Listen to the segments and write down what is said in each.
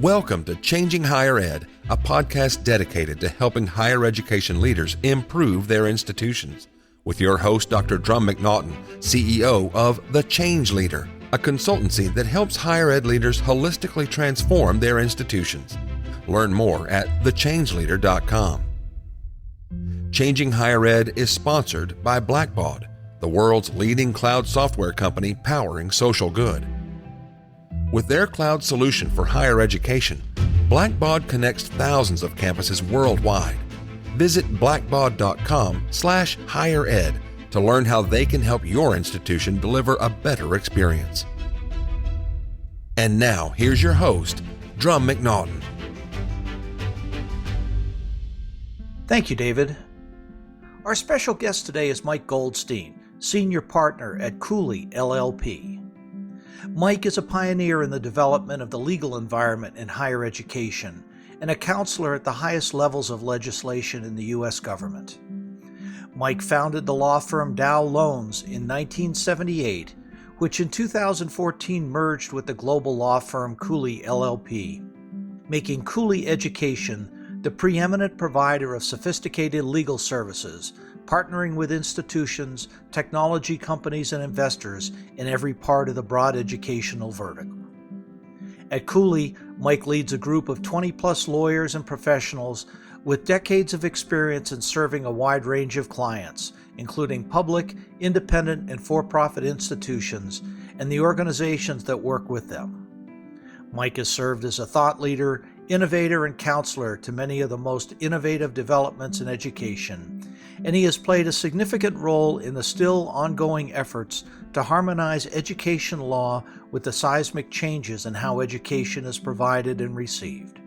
Welcome to Changing Higher Ed, a podcast dedicated to helping higher education leaders improve their institutions. With your host, Dr. Drum McNaughton, CEO of The Change Leader, a consultancy that helps higher ed leaders holistically transform their institutions. Learn more at thechangeleader.com. Changing Higher Ed is sponsored by Blackbaud, the world's leading cloud software company powering social good. With their cloud solution for higher education, Blackbaud connects thousands of campuses worldwide. Visit blackbaud.com/highered to learn how they can help your institution deliver a better experience. And now, here's your host, Drum McNaughton. Thank you, David. Our special guest today is Mike Goldstein, Senior Partner at Cooley, LLP. Mike is a pioneer in the development of the legal environment in higher education and a counselor at the highest levels of legislation in the U.S. government. Mike founded the law firm Dow Loans in 1978, which in 2014 merged with the global law firm Cooley, LLP, making Cooley Education the preeminent provider of sophisticated legal services, partnering with institutions, technology companies, and investors in every part of the broad educational vertical. At Cooley, Mike leads a group of 20-plus lawyers and professionals with decades of experience in serving a wide range of clients, including public, independent, and for-profit institutions, and the organizations that work with them. Mike has served as a thought leader, innovator, and counselor to many of the most innovative developments in education, and he has played a significant role in the still ongoing efforts to harmonize education law with the seismic changes in how education is provided and received.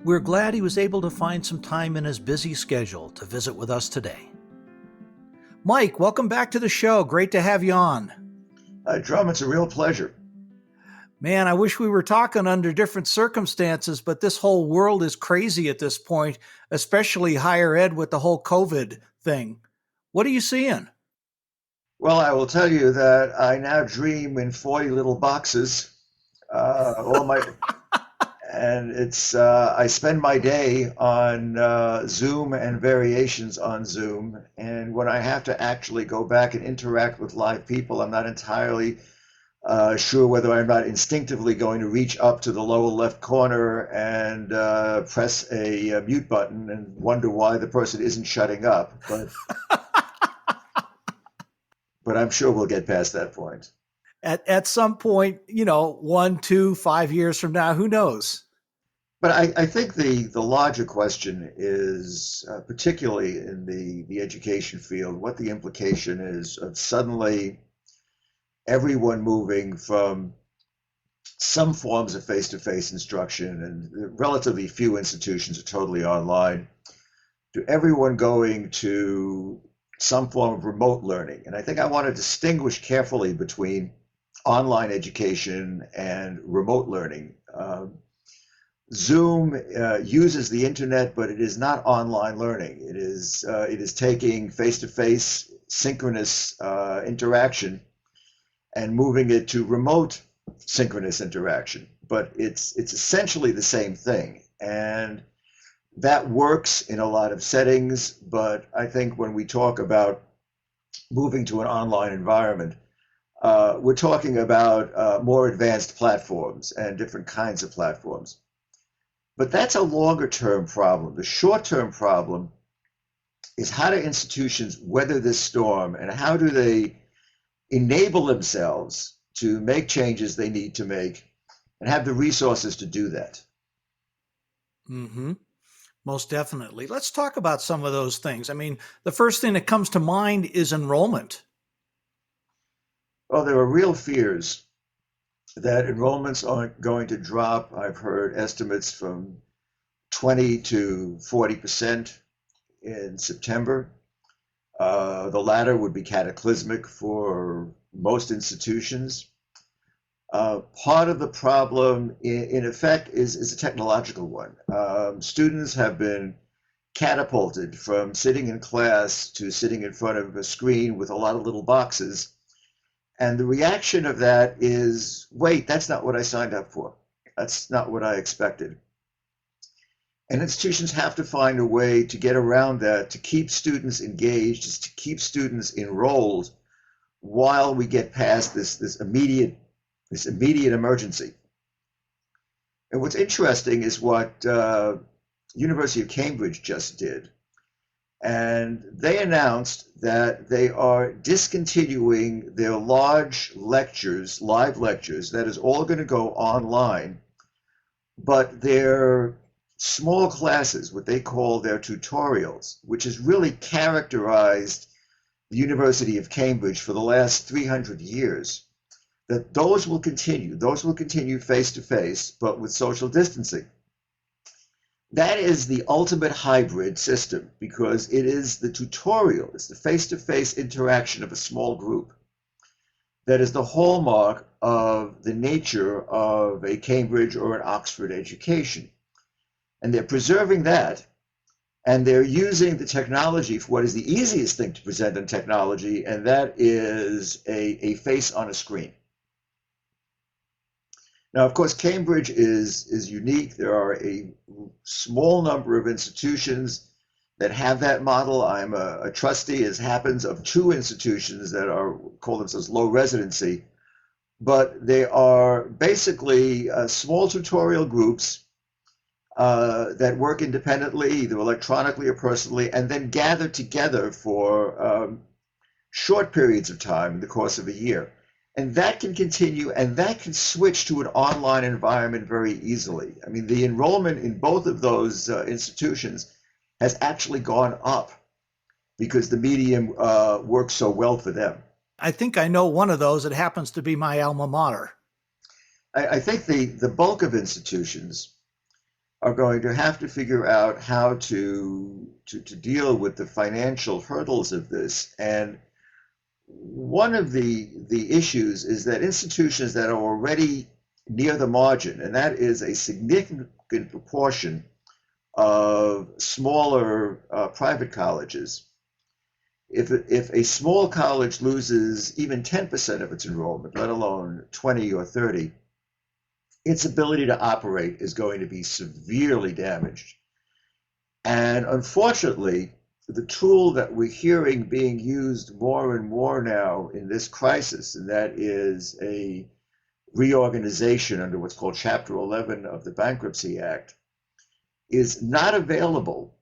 We're glad he was able to find some time in his busy schedule to visit with us today. Mike, welcome back to the show. Great to have you on. Drum, it's a real pleasure. Man, I wish we were talking under different circumstances, but this whole world is crazy at this point, especially higher ed with the whole COVID thing. What are you seeing? Well, I will tell you that I now dream in 40 little boxes. And it's I spend my day on Zoom and variations on Zoom. And when I have to actually go back and interact with live people, I'm not entirely sure whether I'm not instinctively going to reach up to the lower left corner and press a mute button and wonder why the person isn't shutting up. But I'm sure we'll get past that point. At some point, 1, 2, 5 years from now, who knows? But I think the larger question is, particularly in the education field, what the implication is of suddenly everyone moving from some forms of face-to-face instruction, and relatively few institutions are totally online, to everyone going to some form of remote learning. And I think I want to distinguish carefully between online education and remote learning. Zoom uses the internet, but it is not online learning. It is taking face-to-face synchronous interaction and moving it to remote synchronous interaction. But it's essentially the same thing. And that works in a lot of settings, but I think when we talk about moving to an online environment, we're talking about more advanced platforms and different kinds of platforms. But that's a longer term problem. The short term problem is, how do institutions weather this storm, and how do they enable themselves to make changes they need to make and have the resources to do that? Mm-hmm. Most definitely. Let's talk about some of those things. I mean, the first thing that comes to mind is enrollment. Well, there are real fears that enrollments aren't going to drop. I've heard estimates from 20 to 40% in September. The latter would be cataclysmic for most institutions. Part of the problem, in effect, is a technological one. Students have been catapulted from sitting in class to sitting in front of a screen with a lot of little boxes. And the reaction of that is, wait, that's not what I signed up for. That's not what I expected. And institutions have to find a way to get around that, to keep students engaged, to keep students enrolled while we get past this immediate emergency. And what's interesting is what University of Cambridge just did. And they announced that they are discontinuing their large lectures, live lectures, that is all going to go online, but their small classes, what they call their tutorials, which has really characterized the University of Cambridge for the last 300 years, that those will continue face to face, but with social distancing. That is the ultimate hybrid system because it is the tutorial, it's the face-to-face interaction of a small group that is the hallmark of the nature of a Cambridge or an Oxford education. And they're preserving that, and they're using the technology for what is the easiest thing to present in technology, and that is a face on a screen. Now, of course, Cambridge is unique. There are a small number of institutions that have that model. I'm a trustee, as happens, of two institutions that call themselves low residency, but they are basically small tutorial groups that work independently, either electronically or personally, and then gather together for short periods of time in the course of a year. And that can continue, and that can switch to an online environment very easily. I mean, the enrollment in both of those institutions has actually gone up because the medium works so well for them. I think I know one of those. It happens to be my alma mater. I think the bulk of institutions are going to have to figure out how to deal with the financial hurdles of this. And one of the issues is that institutions that are already near the margin, and that is a significant proportion of smaller private colleges, if a small college loses even 10% of its enrollment, let alone 20 or 30, its ability to operate is going to be severely damaged. And unfortunately, the tool that we're hearing being used more and more now in this crisis, and that is a reorganization under what's called Chapter 11 of the Bankruptcy Act, is not available,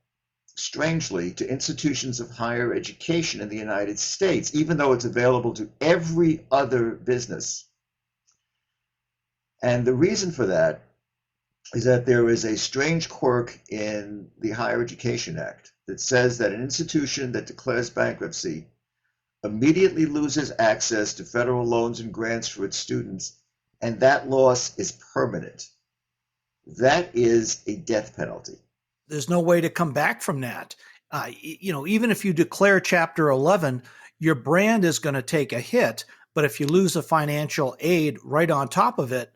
strangely, to institutions of higher education in the United States, even though it's available to every other business. And the reason for that is that there is a strange quirk in the Higher Education Act that says that an institution that declares bankruptcy immediately loses access to federal loans and grants for its students, and that loss is permanent. That is a death penalty. There's no way to come back from that. Even if you declare Chapter 11, your brand is going to take a hit, but if you lose a financial aid right on top of it,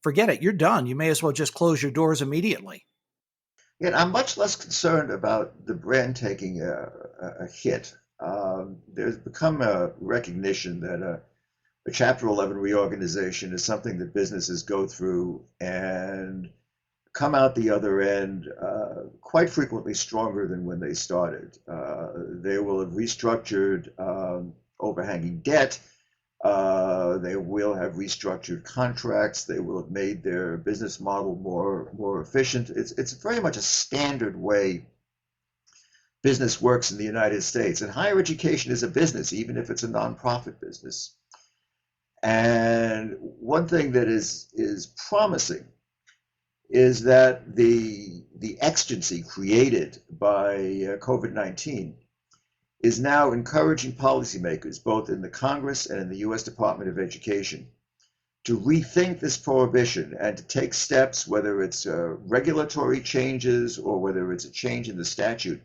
forget it, you're done. You may as well just close your doors immediately. Yet I'm much less concerned about the brand taking a hit. There's become a recognition that a Chapter 11 reorganization is something that businesses go through and come out the other end quite frequently stronger than when they started. They will have restructured overhanging debt. They will have restructured contracts. They will have made their business model more efficient. It's very much a standard way business works in the United States. And higher education is a business, even if it's a nonprofit business. And one thing that is promising is that the exigency created by COVID-19 is now encouraging policymakers, both in the Congress and in the U.S. Department of Education, to rethink this prohibition and to take steps, whether it's regulatory changes or whether it's a change in the statute,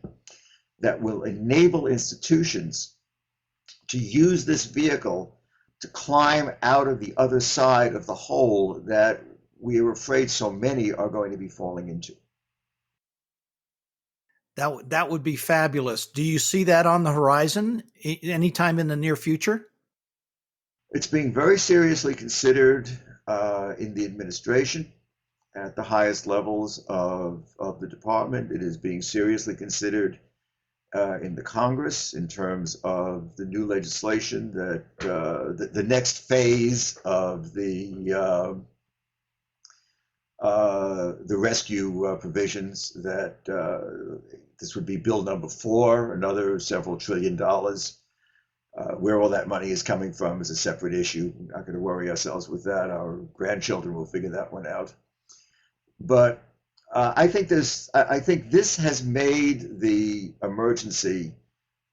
that will enable institutions to use this vehicle to climb out of the other side of the hole that we are afraid so many are going to be falling into. That would be fabulous. Do you see that on the horizon anytime in the near future? It's being very seriously considered in the administration. at the highest levels of the department. It is being seriously considered in the Congress in terms of the new legislation that the next phase of the rescue provisions that this would be bill number 4, another several $1 trillion. Where all that money is coming from is a separate issue. We're not going to worry ourselves with that. Our grandchildren will figure that one out. But I think this has made the emergency.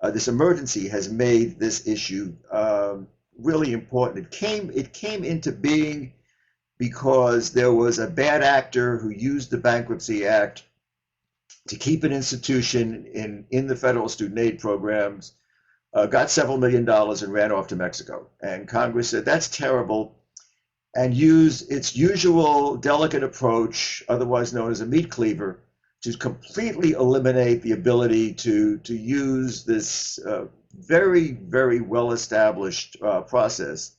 This emergency has made this issue really important. It came into being because there was a bad actor who used the Bankruptcy Act to keep an institution in the federal student aid programs, got several $1 million and ran off to Mexico. And Congress said, that's terrible, and used its usual delicate approach, otherwise known as a meat cleaver, to completely eliminate the ability to use this very, very well-established process.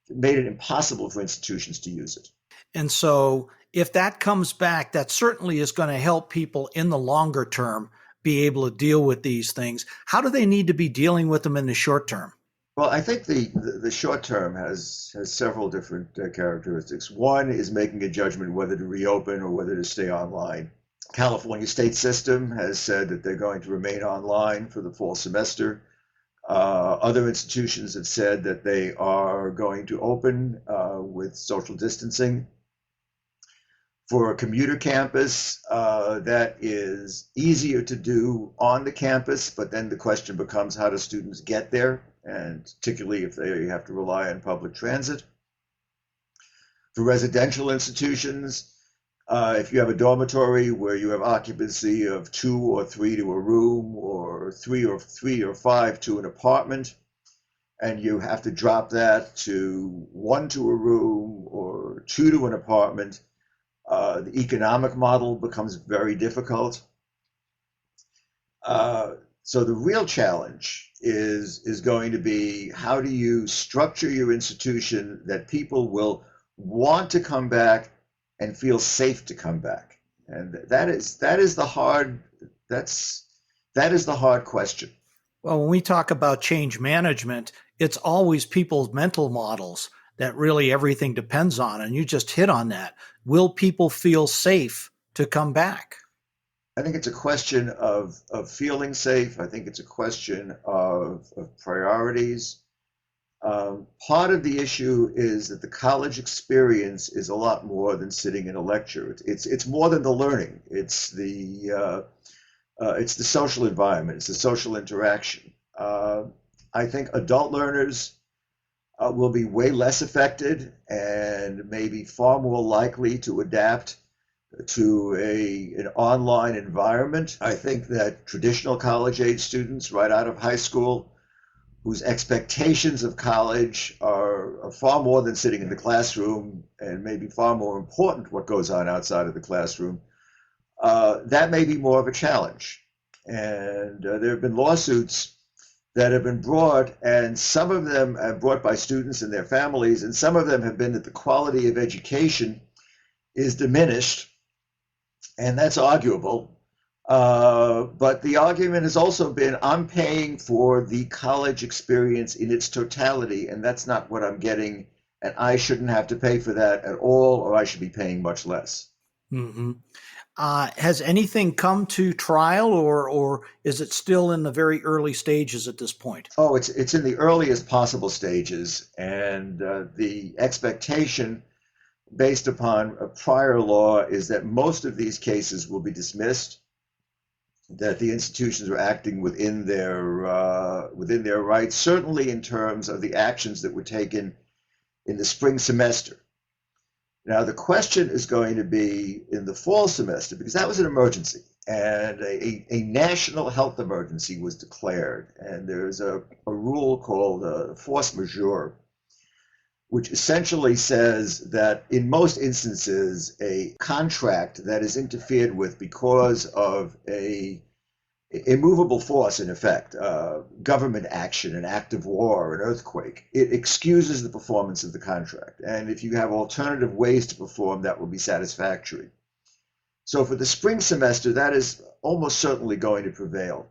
It made it impossible for institutions to use it. And so if that comes back, that certainly is going to help people in the longer term be able to deal with these things. How do they need to be dealing with them in the short term? Well, I think the short term has several different characteristics. One is making a judgment whether to reopen or whether to stay online. California state system has said that they're going to remain online for the fall semester. Other institutions have said that they are going to open with social distancing. For a commuter campus, that is easier to do on the campus, but then the question becomes, how do students get there? And particularly if they have to rely on public transit. For residential institutions, if you have a dormitory where you have occupancy of 2 or 3 to a room, or 3 or 5 to an apartment, and you have to drop that to 1 to a room or 2 to an apartment, the economic model becomes very difficult. So the real challenge is going to be, how do you structure your institution that people will want to come back and feel safe to come back? And that is the hard question. Well, when we talk about change management, it's always people's mental models that really everything depends on. And you just hit on that. Will people feel safe to come back? I think it's a question of feeling safe. I think it's a question of priorities. Part of the issue is that the college experience is a lot more than sitting in a lecture. It's more than the learning. It's the social environment. It's the social interaction. I think adult learners will be way less affected and maybe far more likely to adapt to an online environment. I think that traditional college-age students right out of high school, whose expectations of college are far more than sitting in the classroom, and maybe far more important what goes on outside of the classroom, that may be more of a challenge. And there have been lawsuits that have been brought, and some of them are brought by students and their families, and some of them have been that the quality of education is diminished, and that's arguable. But the argument has also been, I'm paying for the college experience in its totality, and that's not what I'm getting, and I shouldn't have to pay for that at all, or I should be paying much less. Mm-hmm. Has anything come to trial, or is it still in the very early stages at this point? Oh, it's in the earliest possible stages, and the expectation based upon a prior law is that most of these cases will be dismissed, that the institutions are acting within their rights, certainly in terms of the actions that were taken in the spring semester. Now, the question is going to be in the fall semester, because that was an emergency, and a national health emergency was declared, and there's a rule called force majeure, which essentially says that in most instances, a contract that is interfered with because of a immovable force, in effect, government action, an act of war, an earthquake. It excuses the performance of the contract. And if you have alternative ways to perform, that will be satisfactory. So for the spring semester, that is almost certainly going to prevail.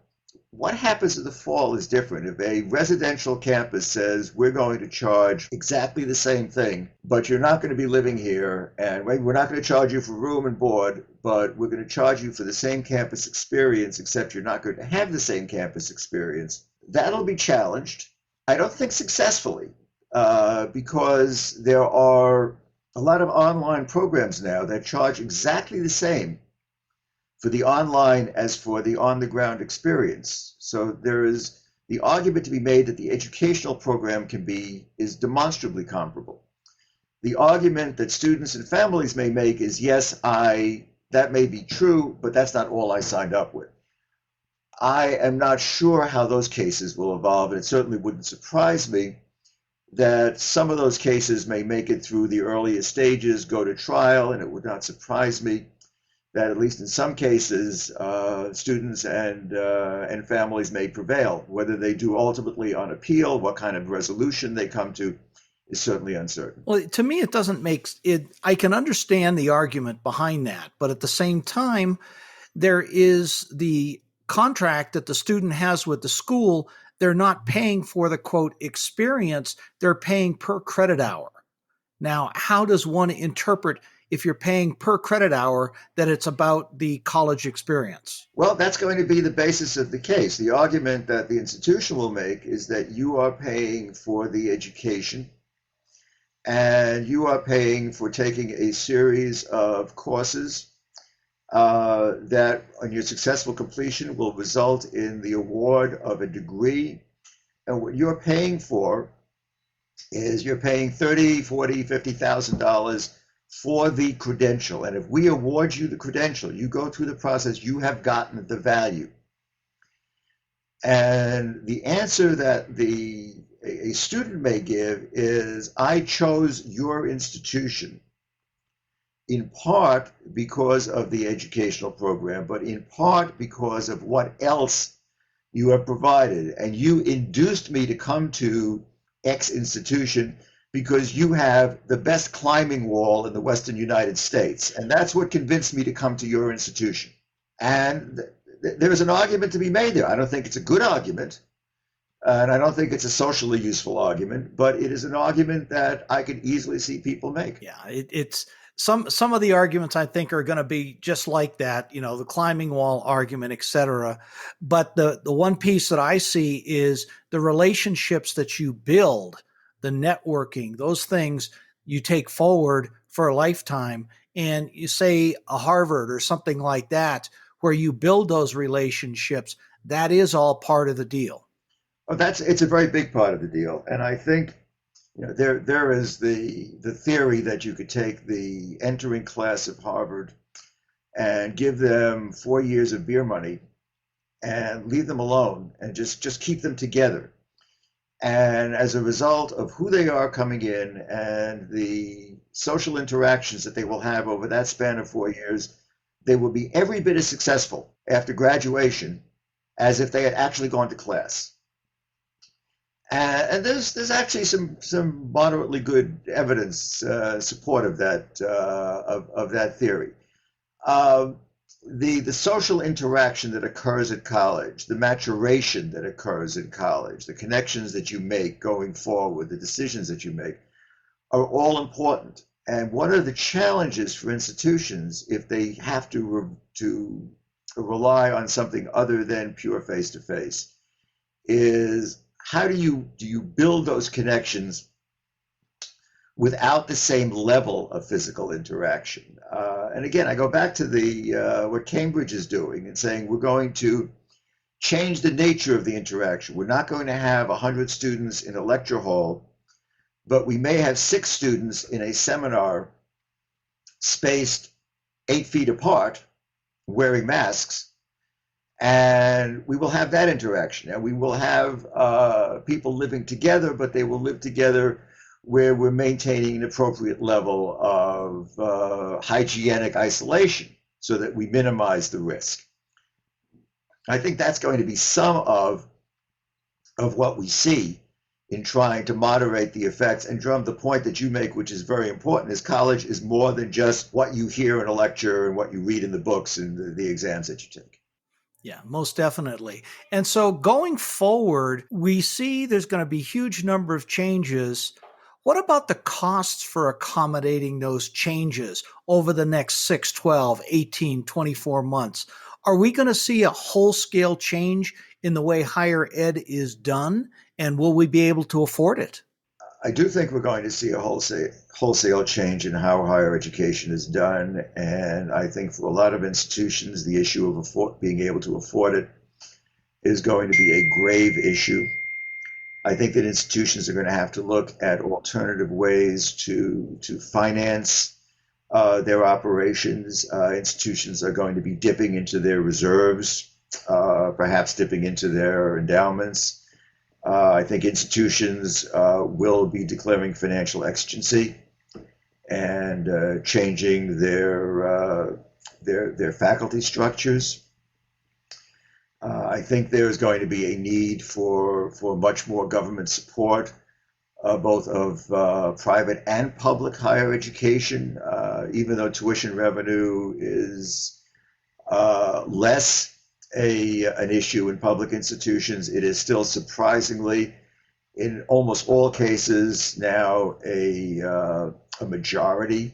What happens in the fall is different. If a residential campus says, we're going to charge exactly the same thing, but you're not going to be living here, and we're not going to charge you for room and board, but we're going to charge you for the same campus experience, except you're not going to have the same campus experience, that'll be challenged. I don't think successfully, because there are a lot of online programs now that charge exactly the same for the online as for the on-the-ground experience. So there is the argument to be made that the educational program is demonstrably comparable. The argument that students and families may make is, yes, that may be true, but that's not all I signed up with. I am not sure how those cases will evolve, and it certainly wouldn't surprise me that some of those cases may make it through the earliest stages, go to trial, and it would not surprise me that at least in some cases, students and families may prevail. Whether they do ultimately on appeal, what kind of resolution they come to, is certainly uncertain. Well, to me, it doesn't make it. I can understand the argument behind that, but at the same time, there is the contract that the student has with the school. They're not paying for the quote experience; they're paying per credit hour. Now, how does one interpret, if you're paying per credit hour, that it's about the college experience? Well, that's going to be the basis of the case. The argument that the institution will make is that you are paying for the education and you are paying for taking a series of courses that on your successful completion will result in the award of a degree. And what you're paying for is you're paying $30,000, $40,000, $50,000 for the credential. And if we award you the credential, you go through the process, you have gotten the value. And the answer that a student may give is, I chose your institution in part because of the educational program, but in part because of what else you have provided. And you induced me to come to X institution because you have the best climbing wall in the Western United States. And that's what convinced me to come to your institution. And there is an argument to be made there. I don't think it's a good argument. And I don't think it's a socially useful argument, but it is an argument that I could easily see people make. Yeah, it's some of the arguments I think are going to be just like that, the climbing wall argument, et cetera. But the one piece that I see is the relationships that you build, the networking, those things you take forward for a lifetime. And you say a Harvard or something like that, where you build those relationships, that is all part of the deal. Oh, it's a very big part of the deal. And I think there is the theory that you could take the entering class of Harvard and give them 4 years of beer money and leave them alone and just keep them together. And as a result of who they are coming in and the social interactions that they will have over that span of 4 years, they will be every bit as successful after graduation as if they had actually gone to class. And there's actually some moderately good evidence supportive of that theory. The social interaction that occurs at college, the maturation that occurs in college, the connections that you make going forward, the decisions that you make, are all important. And one of the challenges for institutions, if they have to rely on something other than pure face-to-face, is how do you build those connections without the same level of physical interaction? And again, I go back to what Cambridge is doing and saying we're going to change the nature of the interaction. We're not going to have 100 students in a lecture hall, but we may have 6 students in a seminar spaced 8 feet apart, wearing masks. And we will have that interaction, and we will have people living together, but they will live together where we're maintaining an appropriate level of hygienic isolation so that we minimize the risk. I think that's going to be some of what we see in trying to moderate the effects. And Drum, the point that you make, which is very important, is college is more than just what you hear in a lecture and what you read in the books and the exams that you take. Yeah, most definitely. And so going forward, we see there's going to be a huge number of changes. What about the costs for accommodating those changes over the next 6, 12, 18, 24 months? Are we going to see a whole scale change in the way higher ed is done? And will we be able to afford it? I do think we're going to see a wholesale change in how higher education is done. And I think for a lot of institutions, the issue of being able to afford it is going to be a grave issue. I think that institutions are going to have to look at alternative ways to finance their operations. Institutions are going to be dipping into their reserves, perhaps dipping into their endowments. I think institutions will be declaring financial exigency and changing their faculty structures. I think there's going to be a need for much more government support, both of private and public higher education, even though tuition revenue is less an issue in public institutions. It is still surprisingly, in almost all cases now, a majority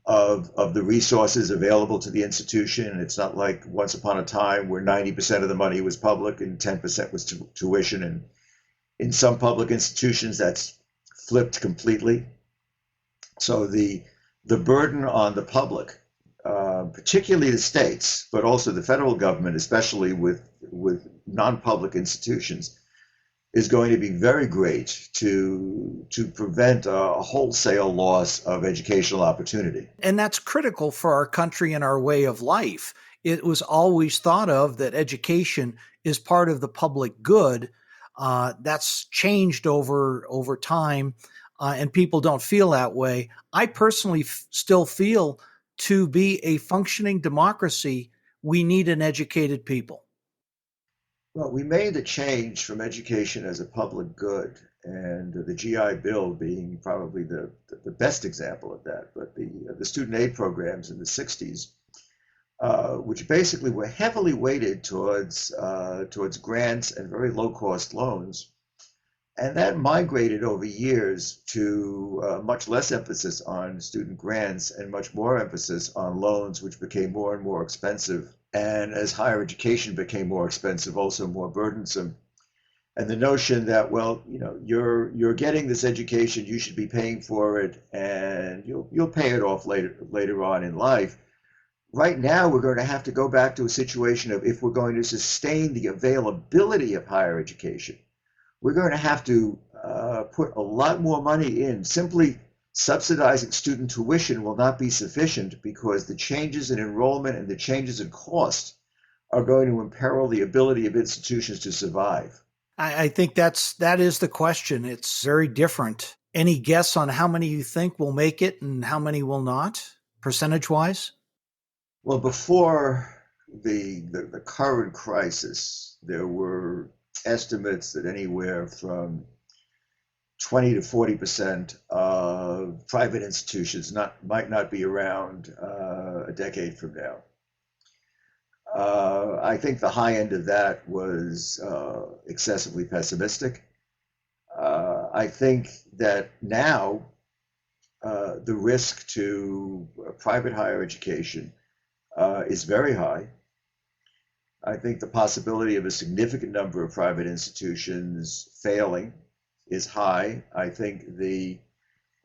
of the resources available to the institution. It's not like once upon a time where 90% of the money was public and 10% was tuition. And in some public institutions, that's flipped completely. So the burden on the public, particularly the states, but also the federal government, especially with non-public institutions, is going to be very great to prevent a wholesale loss of educational opportunity. And that's critical for our country and our way of life. It was always thought of that education is part of the public good. That's changed over time, and people don't feel that way. I personally still feel to be a functioning democracy, we need an educated people. Well, we made the change from education as a public good, and the GI Bill being probably the best example of that. But the student aid programs in the 60s, which basically were heavily weighted towards grants and very low cost loans, and that migrated over years to much less emphasis on student grants and much more emphasis on loans, which became more and more expensive. And as higher education became more expensive, also more burdensome. And the notion that, well, you're getting this education, you should be paying for it, and you'll pay it off later on in life. Right now, we're going to have to go back to a situation of, if we're going to sustain the availability of higher education, we're going to have to put a lot more money in. Simply subsidizing student tuition will not be sufficient, because the changes in enrollment and the changes in cost are going to imperil the ability of institutions to survive. I think that is the question. It's very different. Any guess on how many you think will make it and how many will not, percentage-wise? Well, before the current crisis, there were estimates that anywhere from 20 to 40% of private institutions might not be around a decade from now. I think the high end of that was excessively pessimistic. I think that now the risk to private higher education is very high. I think the possibility of a significant number of private institutions failing is high. I think the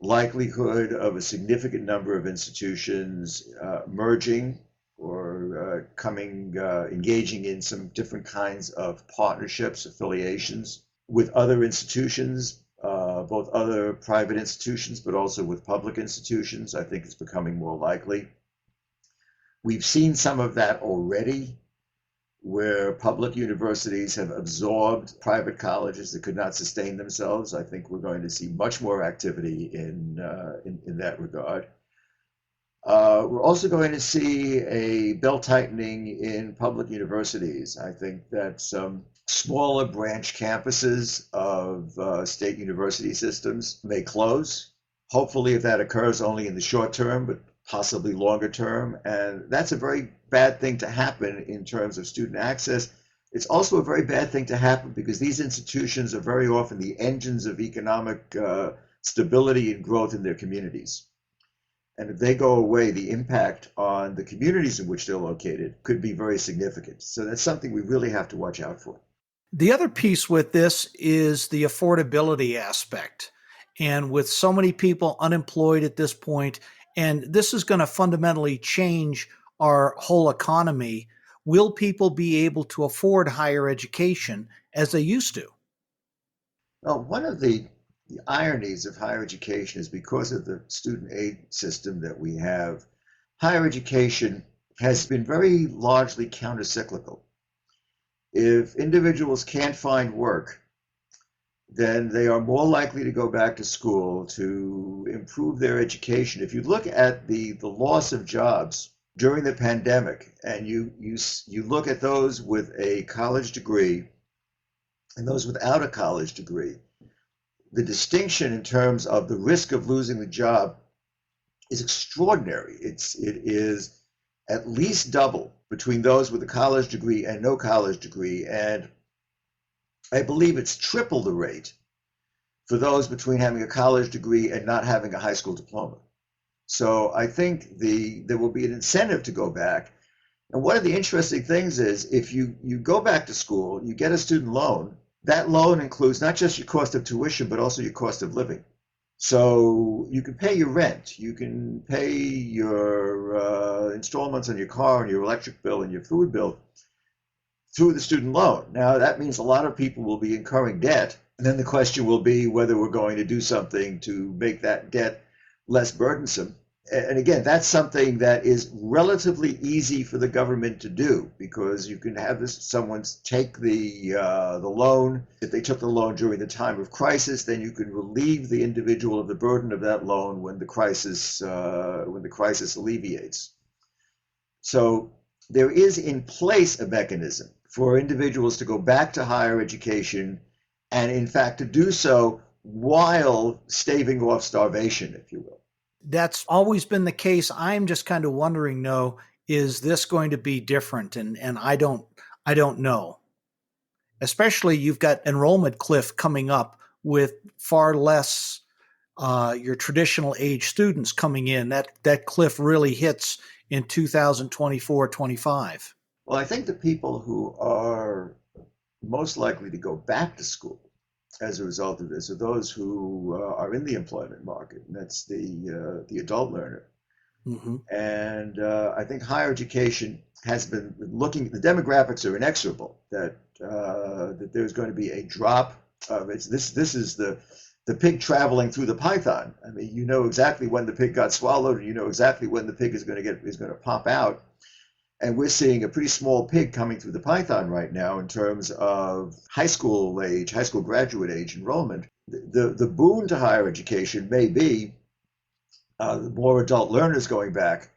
likelihood of a significant number of institutions merging or engaging in some different kinds of partnerships, affiliations with other institutions, both other private institutions, but also with public institutions, I think is becoming more likely. We've seen some of that already, where public universities have absorbed private colleges that could not sustain themselves. I think we're going to see much more activity in that regard. We're also going to see a belt tightening in public universities. I think that some smaller branch campuses of state university systems may close. Hopefully, if that occurs, only in the short term, but possibly longer term. And that's a very bad thing to happen in terms of student access. It's also a very bad thing to happen because these institutions are very often the engines of economic stability and growth in their communities. And if they go away, the impact on the communities in which they're located could be very significant. So that's something we really have to watch out for. The other piece with this is the affordability aspect. And with so many people unemployed at this point, and this is going to fundamentally change our whole economy, will people be able to afford higher education as they used to? Well, one of the ironies of higher education is because of the student aid system that we have, higher education has been very largely countercyclical. If individuals can't find work, then they are more likely to go back to school to improve their education. If you look at the loss of jobs during the pandemic, and you look at those with a college degree and those without a college degree, the distinction in terms of the risk of losing the job is extraordinary. It is at least double between those with a college degree and no college degree, and I believe it's triple the rate for those between having a college degree and not having a high school diploma. So I think there will be an incentive to go back. And one of the interesting things is if you go back to school, you get a student loan, that loan includes not just your cost of tuition, but also your cost of living. So you can pay your rent, you can pay your installments on your car and your electric bill and your food bill through the student loan. Now, that means a lot of people will be incurring debt. And then the question will be whether we're going to do something to make that debt less burdensome. And again, that's something that is relatively easy for the government to do because you can have someone take the loan. If they took the loan during the time of crisis, then you can relieve the individual of the burden of that loan when the crisis alleviates. So there is in place a mechanism for individuals to go back to higher education and in fact to do so while staving off starvation, if you will. That's always been the case. I'm just kind of wondering, though, is this going to be different? And I don't know. Especially you've got enrollment cliff coming up with far less your traditional age students coming in. That cliff really hits in 2024-25. Well, I think the people who are most likely to go back to school as a result of this are those who are in the employment market, and that's the adult learner. Mm-hmm. And I think higher education has been looking, the demographics are inexorable, that there's going to be a drop of it. This is the pig traveling through the python. I mean, you know exactly when the pig got swallowed, and you know exactly when the pig is going to pop out. And we're seeing a pretty small pig coming through the python right now in terms of high school graduate age enrollment. The boon to higher education may be more adult learners going back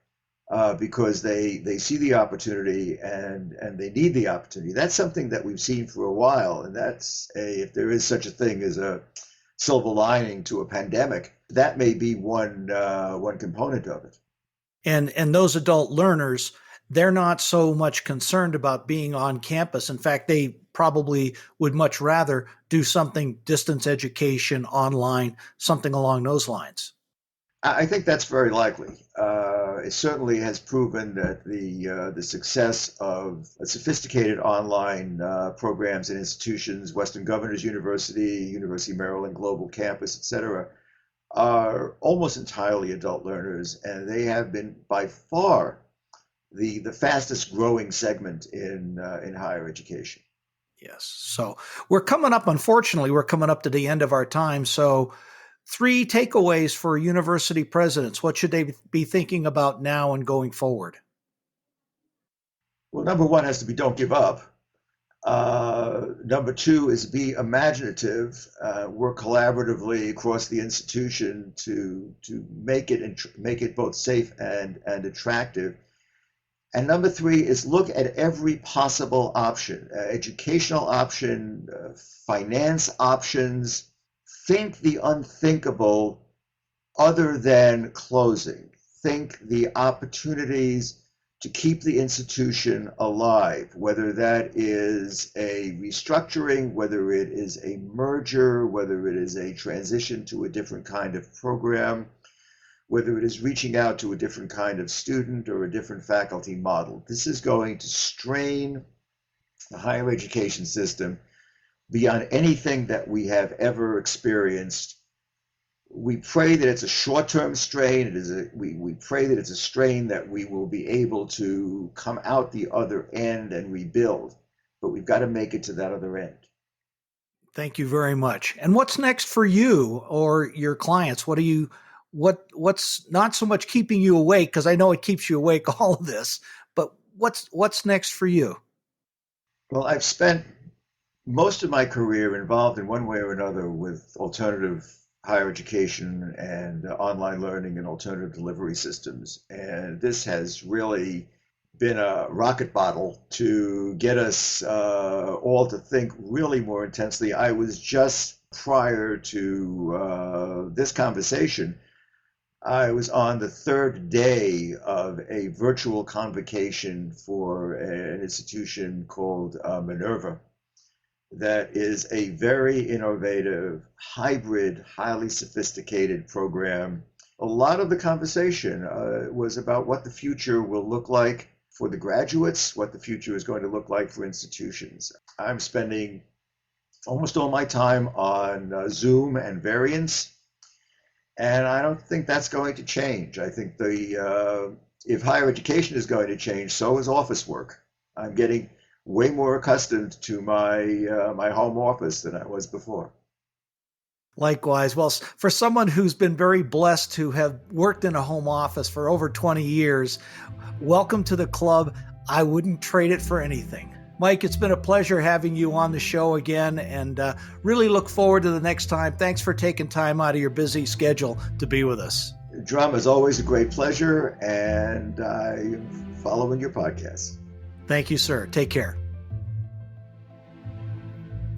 because they see the opportunity and they need the opportunity. That's something that we've seen for a while, and that's if there is such a thing as a silver lining to a pandemic, that may be one component of it. And those adult learners, they're not so much concerned about being on campus. In fact, they probably would much rather do something distance education, online, something along those lines. I think that's very likely. It certainly has proven that the success of sophisticated online programs and institutions, Western Governors University, University of Maryland Global Campus, et cetera, are almost entirely adult learners, and they have been by far the fastest growing segment in higher education. Yes. So unfortunately, we're coming up to the end of our time. So 3 takeaways for university presidents. What should they be thinking about now and going forward? Well, number one has to be don't give up. Number two is be imaginative, work collaboratively across the institution to make it both safe and attractive. And number three is look at every possible option, educational option, finance options. Think the unthinkable other than closing. Think the opportunities to keep the institution alive, whether that is a restructuring, whether it is a merger, whether it is a transition to a different kind of program, whether it is reaching out to a different kind of student or a different faculty model. This is going to strain the higher education system beyond anything that we have ever experienced. We pray that it's a short-term strain. We pray that it's a strain that we will be able to come out the other end and rebuild, but we've got to make it to that other end. Thank you very much. And what's next for you or your clients? What's not so much keeping you awake, because I know it keeps you awake, all of this, but what's next for you? Well, I've spent most of my career involved in one way or another with alternative higher education and online learning and alternative delivery systems. And this has really been a rocket bottle to get us all to think really more intensely. I was just prior to this conversation, I was on the third day of a virtual convocation for an institution called Minerva. That is a very innovative, hybrid, highly sophisticated program. A lot of the conversation was about what the future will look like for the graduates, what the future is going to look like for institutions. I'm spending almost all my time on Zoom and variants. And I don't think that's going to change. I think if higher education is going to change, so is office work. I'm getting way more accustomed to my home office than I was before. Likewise. Well, for someone who's been very blessed to have worked in a home office for over 20 years, welcome to the club. I wouldn't trade it for anything. Mike, it's been a pleasure having you on the show again, and really look forward to the next time. Thanks for taking time out of your busy schedule to be with us. Drum, is always a great pleasure, and I'm following your podcast. Thank you, sir. Take care.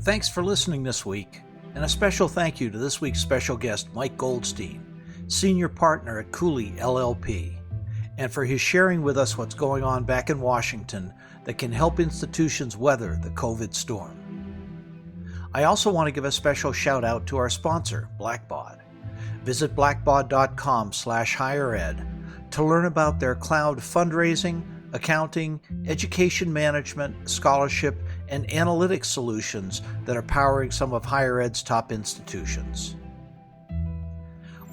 Thanks for listening this week, and a special thank you to this week's special guest, Mike Goldstein, Senior Partner at Cooley LLP, and for his sharing with us what's going on back in Washington that can help institutions weather the COVID storm. I also want to give a special shout out to our sponsor, Blackbaud. Visit blackbaud.com/highered to learn about their cloud fundraising, accounting, education management, scholarship, and analytics solutions that are powering some of higher ed's top institutions.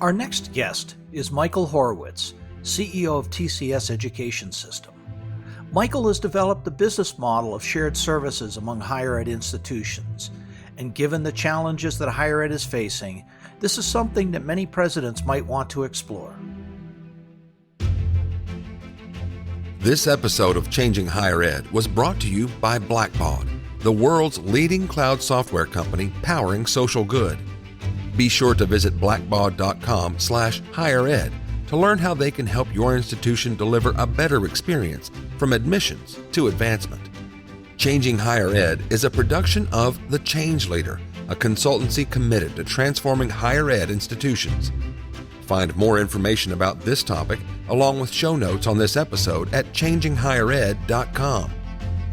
Our next guest is Michael Horowitz, CEO of TCS Education System. Michael has developed the business model of shared services among higher ed institutions, and given the challenges that higher ed is facing, this is something that many presidents might want to explore. This episode of Changing Higher Ed was brought to you by Blackbaud, the world's leading cloud software company powering social good. Be sure to visit blackbaud.com/highered to learn how they can help your institution deliver a better experience from admissions to advancement. Changing Higher Ed is a production of The Change Leader, a consultancy committed to transforming higher ed institutions. Find more information about this topic, along with show notes on this episode at changinghighered.com.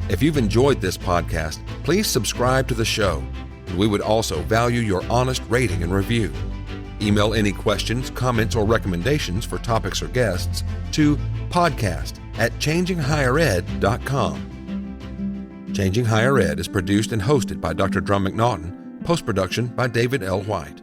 If you've enjoyed this podcast, please subscribe to the show, and we would also value your honest rating and review. Email any questions, comments, or recommendations for topics or guests to podcast@changinghighered.com. Changing Higher Ed is produced and hosted by Dr. Drum McNaughton, post-production by David L. White.